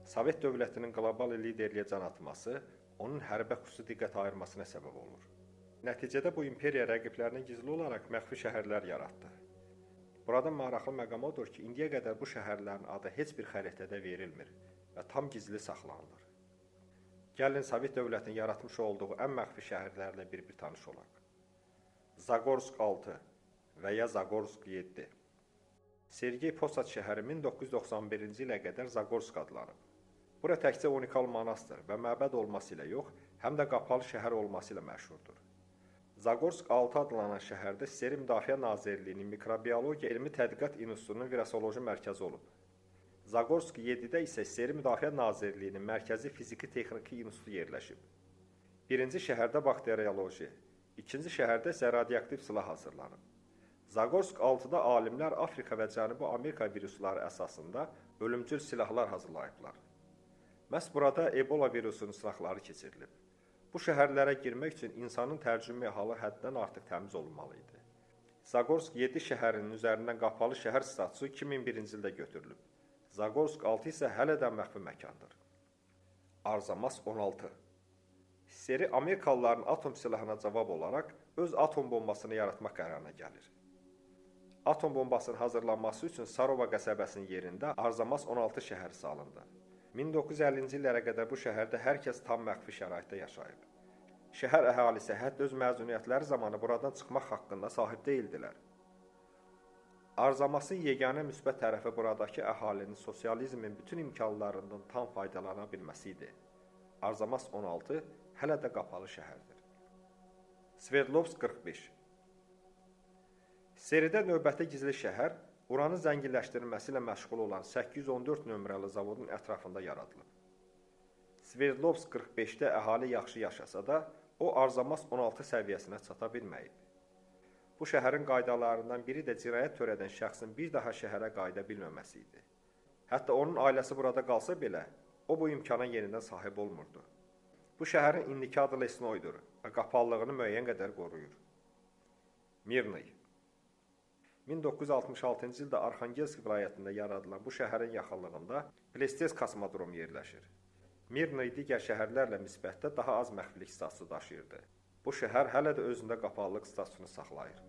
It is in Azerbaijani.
Sovet dövlətinin qlobal liderliyə can atması onun hərbə xüsusi diqqət ayırmasına səbəb olur. Nəticədə bu imperiya rəqiblərinin gizli olaraq məxfi şəhərlər yaratdı. Burada maraqlı məqam odur ki, indiyə qədər bu şəhərlərin adı heç bir xəritədə verilmir və tam gizli saxlanılır. Gəlin Sovet dövlətinin yaratmış olduğu ən məxfi şəhərlərlə bir tanış olaq. Zagorsk 6 və ya Zagorsk 7. Sergey Posad şəhəri 1991-ci ilə qədər Zagorsk adlanıb. Bura təkcə unikal monastır və məbəd olması ilə yox, həm də qapalı şəhər olması ilə məşhurdur. Zagorsk 6 adlanan şəhərdə SSR Müdafiə Nazirliyinin Mikrobiologiya Elmi Tədqiqat İnstitutunun virusoloji mərkəzi olub. Zagorsk 7-də isə SSR Müdafiə Nazirliyinin Mərkəzi Fiziki Texniki İnstitutu yerləşib. Birinci şəhərdə bakterioloji, ikinci şəhərdə isə radioaktiv silah hazırlanıb. Zagorsk 6-da alimlər Afrika və Cənubi Amerika virusları əsasında ölümcül silahlar hazırlayıblar. Məhz burada Ebola virusunun sınaqları keçirilib. Bu şəhərlərə girmək üçün insanın tərcümə halı həddən artıq təmiz olmalı idi. Zagorsk 7 şəhərinin üzərindən qapalı şəhər statusu 2001-ci ildə götürülüb. Zagorsk 6 isə hələ də məxfi məkandır. Arzamas 16. SSR Amerikalıların atom silahına cavab olaraq öz atom bombasını yaratmaq qərarına gəlir. Atom bombasının hazırlanması üçün Sarova qəsəbəsinin yerində Arzamas 16 şəhəri salındı. 1950-ci illərə qədər bu şəhərdə hər kəs tam məxfi şəraitdə yaşayıb. Şəhər əhalisi hətta öz məzuniyyətləri zamanı buradan çıxmaq haqqında sahib deyildilər. Arzamasın yeganə müsbət tərəfi buradakı əhalinin sosializmin bütün imkanlarından tam faydalana bilməsi idi. Arzamas 16 hələ də qapalı şəhərdir. Sverdlovsk 45. SSR-də növbəti gizli şəhər uranın zənginləşdirilməsi ilə məşğul olan 814 nömrəli zavodun ətrafında yaradılıb. Sverdlovsk 45-də əhali yaxşı yaşasa da, o Arzamas 16 səviyyəsinə çata bilməyib. Bu şəhərin qaydalarından biri də cinayət törədən şəxsin bir daha şəhərə qayıda bilməməsi idi. Hətta onun ailəsi burada qalsa belə, o bu imkana yenidən sahib olmurdu. Bu şəhərin indiki adı Lesnoydur və qapalılığını müəyyən qədər qoruyur. Mirny. 1966-cı ildə Arxangelsk vilayətində yaradılan bu şəhərin yaxınlığında Plestes kosmodromu yerləşir. Mirny digər şəhərlərlə nisbətdə daha az məxfilik statusu daşıyırdı. Bu şəhər hələ də özündə qapalılıq statusunu saxlayır.